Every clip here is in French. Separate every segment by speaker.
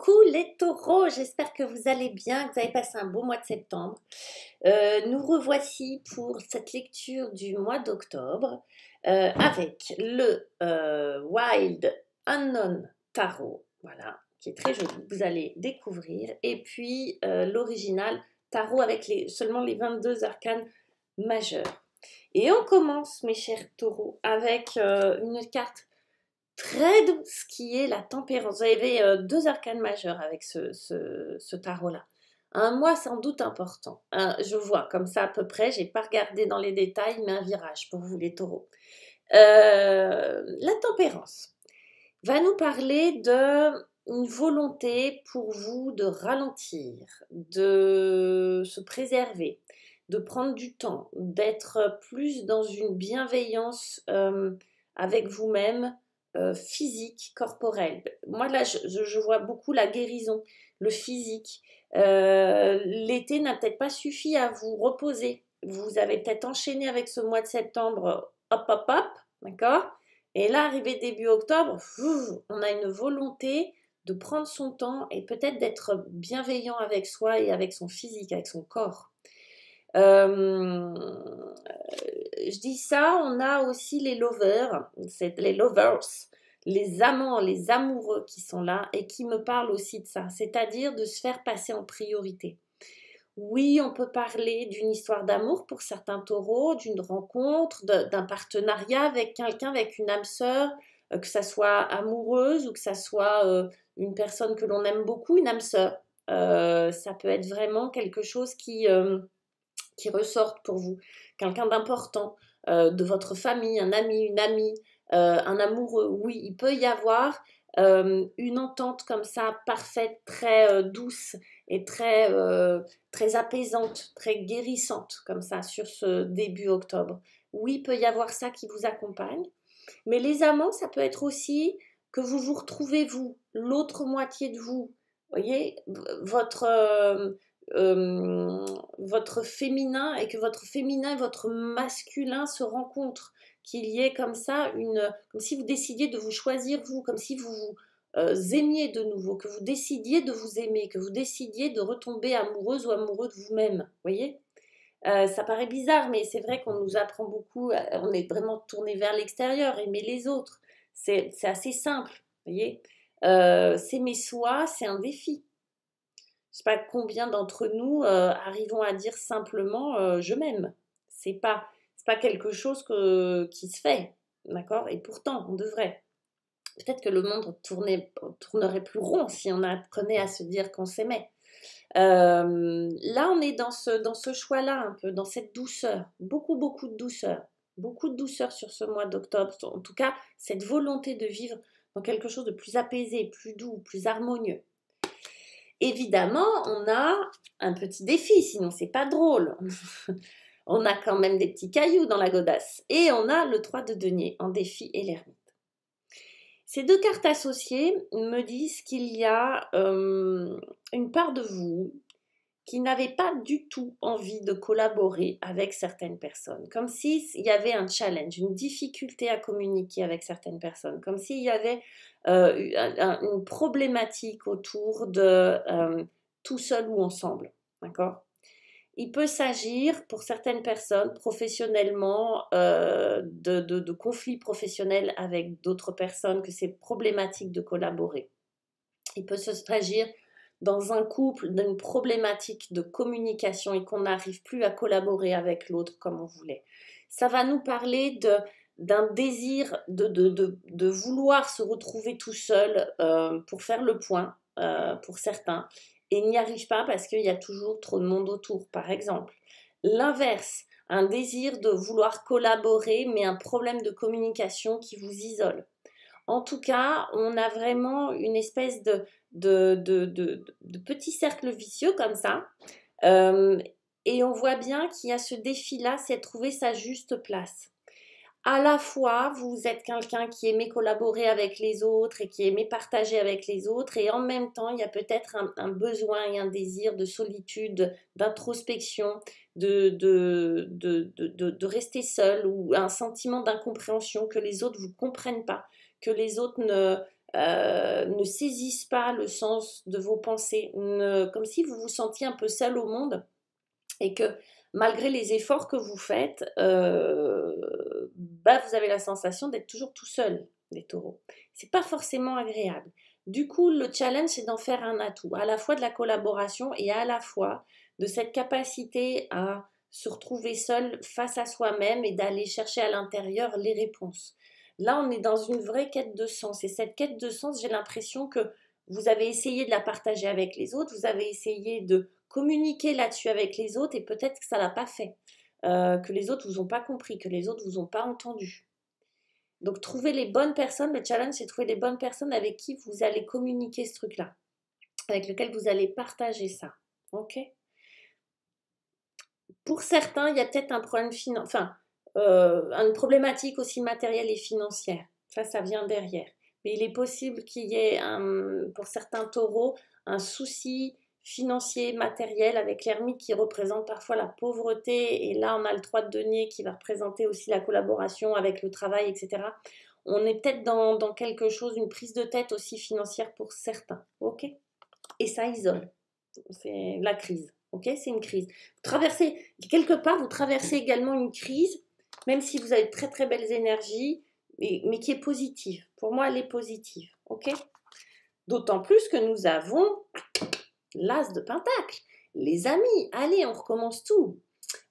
Speaker 1: Coucou les taureaux, j'espère que vous allez bien, que vous avez passé un beau mois de septembre. Nous revoici pour cette lecture du mois d'octobre avec le Wild Unknown Tarot, voilà, qui est très joli, vous allez découvrir, et puis l'original Tarot avec seulement les 22 arcanes majeurs. Et on commence, mes chers taureaux, avec une carte très douce qui est la tempérance. Vous avez deux arcanes majeurs avec ce tarot-là. Un mois sans doute important. Je vois comme ça à peu près, j'ai pas regardé dans les détails, mais un virage pour vous les taureaux. La tempérance va nous parler de une volonté pour vous de ralentir, de se préserver, de prendre du temps, d'être plus dans une bienveillance avec vous-même, physique, corporelle. Moi là, je vois beaucoup la guérison, le physique. L'été n'a peut-être pas suffi à vous reposer. Vous avez peut-être enchaîné avec ce mois de septembre, hop, hop, hop, d'accord? Et là, arrivé début octobre, on a une volonté de prendre son temps et peut-être d'être bienveillant avec soi et avec son physique, avec son corps. Je dis ça, on a aussi les lovers, les amants, les amoureux qui sont là et qui me parlent aussi de ça, c'est-à-dire de se faire passer en priorité. Oui, on peut parler d'une histoire d'amour pour certains taureaux, d'une rencontre, d'un partenariat avec quelqu'un, avec une âme sœur, que ça soit amoureuse ou que ça soit une personne que l'on aime beaucoup, une âme sœur. Ça peut être vraiment quelque chose qui ressorte pour vous, quelqu'un d'important, de votre famille, un ami, une amie, un amoureux. Oui, il peut y avoir une entente comme ça, parfaite, très douce et très apaisante, très guérissante, comme ça, sur ce début octobre. Oui, il peut y avoir ça qui vous accompagne. Mais les amants, ça peut être aussi que vous vous retrouvez, vous, l'autre moitié de vous. Vous voyez, votre féminin et que votre féminin et votre masculin se rencontrent, qu'il y ait comme ça comme si vous décidiez de vous choisir vous, comme si vous vous aimiez de nouveau, que vous décidiez de vous aimer, que vous décidiez de retomber amoureuse ou amoureux de vous-même, voyez. Ça paraît bizarre, mais c'est vrai qu'on nous apprend beaucoup, on est vraiment tourné vers l'extérieur, aimer les autres, c'est assez simple, voyez. S'aimer soi, c'est un défi. Je ne sais pas combien d'entre nous arrivons à dire simplement je m'aime. C'est pas quelque chose qui se fait, d'accord? Et pourtant, on devrait. Peut-être que le monde tournerait plus rond si on apprenait à se dire qu'on s'aimait. Là, on est dans ce choix-là, un peu, dans cette douceur. Beaucoup, beaucoup de douceur. Beaucoup de douceur sur ce mois d'octobre. En tout cas, cette volonté de vivre dans quelque chose de plus apaisé, plus doux, plus harmonieux. Évidemment, on a un petit défi, sinon c'est pas drôle. On a quand même des petits cailloux dans la godasse. Et on a le 3 de denier en défi et l'ermite. Ces deux cartes associées me disent qu'il y a une part de vous qui n'avait pas du tout envie de collaborer avec certaines personnes, comme s'il y avait un challenge, une difficulté à communiquer avec certaines personnes, comme s'il y avait une problématique autour de tout seul ou ensemble, d'accord? Il peut s'agir pour certaines personnes professionnellement de conflits professionnels avec d'autres personnes, que c'est problématique de collaborer. Il peut s'agir dans un couple d'une problématique de communication et qu'on n'arrive plus à collaborer avec l'autre comme on voulait. Ça va nous parler d'un désir de vouloir se retrouver tout seul pour faire le point pour certains et n'y arrive pas parce qu'il y a toujours trop de monde autour, par exemple. L'inverse, un désir de vouloir collaborer mais un problème de communication qui vous isole. En tout cas, on a vraiment une espèce de petit cercle vicieux comme ça. Et on voit bien qu'il y a ce défi-là, c'est trouver sa juste place. À la fois, vous êtes quelqu'un qui aimait collaborer avec les autres et qui aimait partager avec les autres, et en même temps, il y a peut-être un besoin et un désir de solitude, d'introspection, de rester seul, ou un sentiment d'incompréhension, que les autres ne vous comprennent pas, que les autres ne saisissent pas le sens de vos pensées, comme si vous vous sentiez un peu seul au monde et que malgré les efforts que vous faites, vous avez la sensation d'être toujours tout seul, les taureaux. C'est pas forcément agréable. Du coup, le challenge, c'est d'en faire un atout, à la fois de la collaboration et à la fois de cette capacité à se retrouver seul face à soi-même et d'aller chercher à l'intérieur les réponses. Là, on est dans une vraie quête de sens. Et cette quête de sens, j'ai l'impression que vous avez essayé de la partager avec les autres, vous avez essayé de communiquer là-dessus avec les autres et peut-être que ça ne l'a pas fait, que les autres vous ont pas compris, que les autres vous ont pas entendu. Donc trouver les bonnes personnes, le challenge c'est trouver les bonnes personnes avec qui vous allez communiquer ce truc-là, avec lequel vous allez partager ça. Ok? Pour certains, il y a peut-être un problème une problématique aussi matérielle et financière. Ça vient derrière. Mais il est possible qu'il y ait, pour certains taureaux, un souci financier, matériel, avec l'ermite qui représente parfois la pauvreté. Et là, on a le 3 de denier qui va représenter aussi la collaboration avec le travail, etc. On est peut-être dans quelque chose, une prise de tête aussi financière pour certains. Ok? Et ça isole. C'est la crise. Ok, c'est une crise. Quelque part, vous traversez également une crise, même si vous avez de très très belles énergies, mais qui est positive. Pour moi, elle est positive. Ok. D'autant plus que nous avons l'as de Pentacle. Les amis, allez, on recommence tout.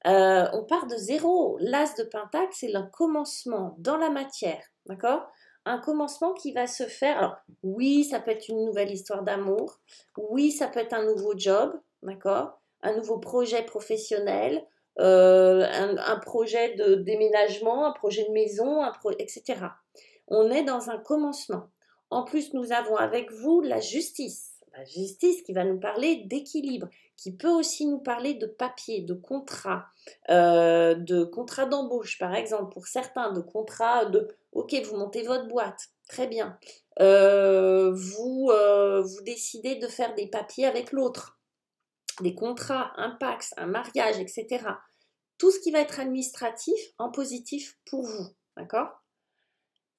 Speaker 1: On part de zéro. L'as de Pentacle, c'est le commencement dans la matière. D'accord? Un commencement qui va se faire. Alors, oui, ça peut être une nouvelle histoire d'amour. Oui, ça peut être un nouveau job. D'accord? Un nouveau projet professionnel. Un projet de déménagement, un projet de maison, etc. On est dans un commencement. En plus, nous avons avec vous la justice. La justice qui va nous parler d'équilibre, qui peut aussi nous parler de papier, de contrat d'embauche, par exemple, pour certains, de contrat ok, vous montez votre boîte, très bien. Vous décidez de faire des papiers avec l'autre, des contrats, un Pacs, un mariage, etc. Tout ce qui va être administratif en positif pour vous, d'accord?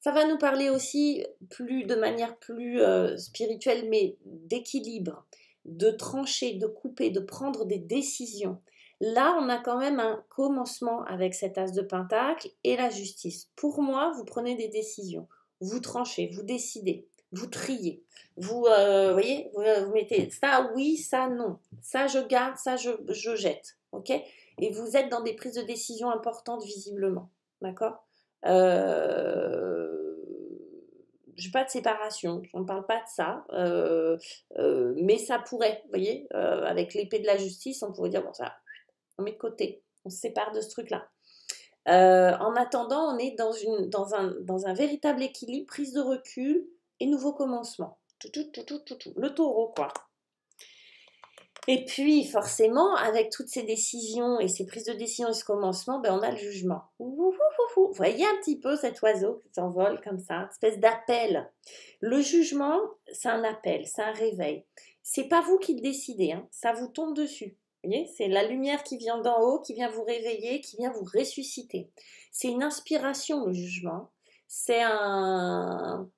Speaker 1: Ça va nous parler aussi de manière plus spirituelle, mais d'équilibre, de trancher, de couper, de prendre des décisions. Là, on a quand même un commencement avec cet as de Pentacle et la justice. Pour moi, vous prenez des décisions, vous tranchez, vous décidez, vous triez. Vous voyez, vous mettez ça oui, ça non, ça je garde, ça je jette, ok? Et vous êtes dans des prises de décision importantes visiblement, d'accord? Je n'ai pas de séparation, on ne parle pas de ça, mais ça pourrait, vous voyez, avec l'épée de la justice, on pourrait dire, bon ça, on met de côté, on se sépare de ce truc-là. En attendant, on est dans un véritable équilibre, prise de recul et nouveau commencement. Le taureau, quoi. Et puis, forcément, avec toutes ces décisions et ces prises de décision et ce commencement, on a le jugement. Vous voyez un petit peu cet oiseau qui s'envole comme ça, une espèce d'appel. Le jugement, c'est un appel, c'est un réveil. C'est pas vous qui le décidez, hein, ça vous tombe dessus. Vous voyez, c'est la lumière qui vient d'en haut, qui vient vous réveiller, qui vient vous ressusciter. C'est une inspiration, le jugement. C'est un...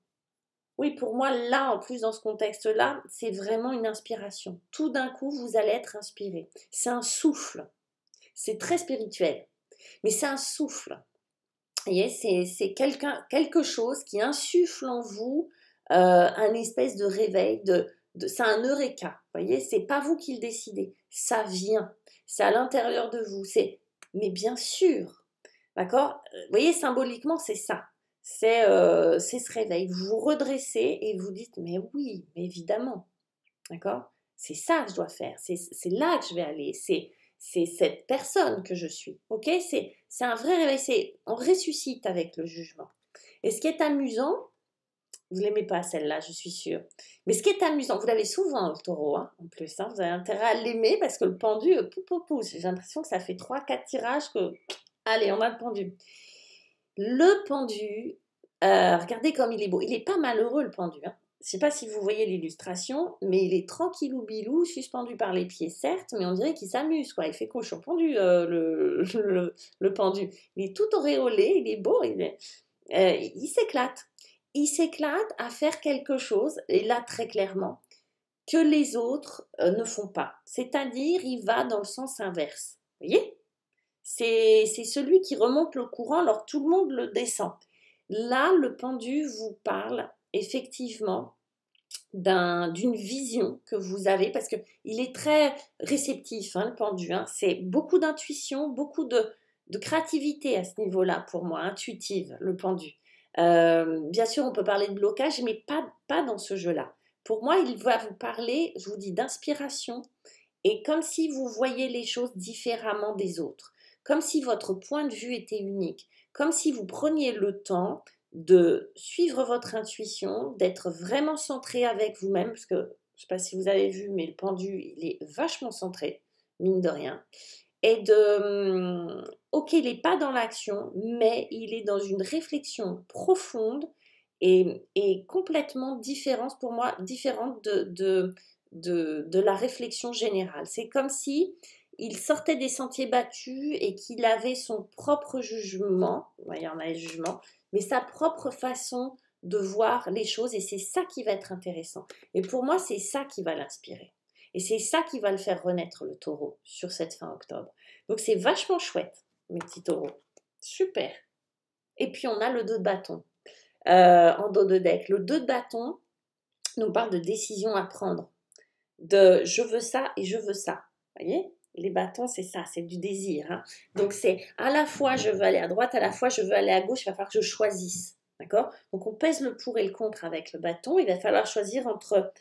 Speaker 1: Oui, pour moi, là, en plus, dans ce contexte-là, c'est vraiment une inspiration. Tout d'un coup, vous allez être inspiré. C'est un souffle. C'est très spirituel, mais c'est un souffle. Vous voyez, c'est quelque chose qui insuffle en vous un espèce de réveil, c'est un eureka. Vous voyez, c'est pas vous qui le décidez. Ça vient. C'est à l'intérieur de vous. Mais bien sûr, d'accord? Vous voyez, symboliquement, c'est ça. C'est ce réveil. Vous vous redressez et vous dites, mais oui, mais évidemment, d'accord? C'est ça que je dois faire, c'est là que je vais aller, c'est cette personne que je suis, ok? C'est un vrai réveil, on ressuscite avec le jugement. Et ce qui est amusant, vous ne l'aimez pas celle-là, je suis sûre, mais ce qui est amusant, vous l'avez souvent le taureau, hein, en plus, hein, vous avez intérêt à l'aimer parce que le pendu, j'ai l'impression que ça fait 3-4 tirages que, allez, on a le pendu. Le pendu, regardez comme il est beau. Il n'est pas malheureux, le pendu. Hein. Je ne sais pas si vous voyez l'illustration, mais il est tranquillou bilou, suspendu par les pieds, certes, mais on dirait qu'il s'amuse, quoi. Il fait cochon pendu, le pendu. Il est tout auréolé, il est beau, il s'éclate. il s'éclate à faire quelque chose, et là très clairement, que les autres ne font pas. C'est-à-dire, il va dans le sens inverse. Vous voyez? C'est celui qui remonte le courant alors tout le monde le descend. Là, le pendu vous parle effectivement d'une vision que vous avez, parce qu'il est très réceptif, hein, le pendu. Hein. C'est beaucoup d'intuition, beaucoup de créativité à ce niveau-là pour moi, intuitive, le pendu. Bien sûr, on peut parler de blocage, mais pas dans ce jeu-là. Pour moi, il va vous parler, je vous dis, d'inspiration, et comme si vous voyez les choses différemment des autres, comme si votre point de vue était unique, comme si vous preniez le temps de suivre votre intuition, d'être vraiment centré avec vous-même, parce que je ne sais pas si vous avez vu, mais le pendu, il est vachement centré, mine de rien, et ok, il n'est pas dans l'action, mais il est dans une réflexion profonde et complètement différente pour moi, différente de la réflexion générale. C'est comme si il sortait des sentiers battus et qu'il avait son propre jugement, il y en a les jugements, mais sa propre façon de voir les choses, et c'est ça qui va être intéressant. Et pour moi, c'est ça qui va l'inspirer. Et c'est ça qui va le faire renaître, le taureau, sur cette fin octobre. Donc c'est vachement chouette, mes petits taureaux. Super. Et puis on a le 2 de bâton en dos de deck. Le 2 de bâton nous parle de décision à prendre. De je veux ça et je veux ça. Vous voyez? Les bâtons, c'est ça, c'est du désir. Hein. Donc c'est à la fois je veux aller à droite, à la fois je veux aller à gauche, il va falloir que je choisisse. D'accord? Donc on pèse le pour et le contre avec le bâton. Il va falloir choisir entre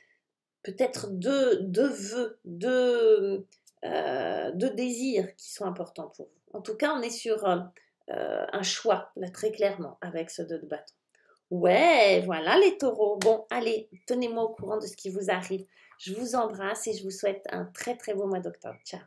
Speaker 1: peut-être deux vœux, deux désirs qui sont importants pour vous. En tout cas, on est sur un choix, là, très clairement, avec ce 2 de bâton. Ouais, voilà les taureaux. Bon, allez, tenez-moi au courant de ce qui vous arrive. Je vous embrasse et je vous souhaite un très très beau mois d'octobre. Ciao.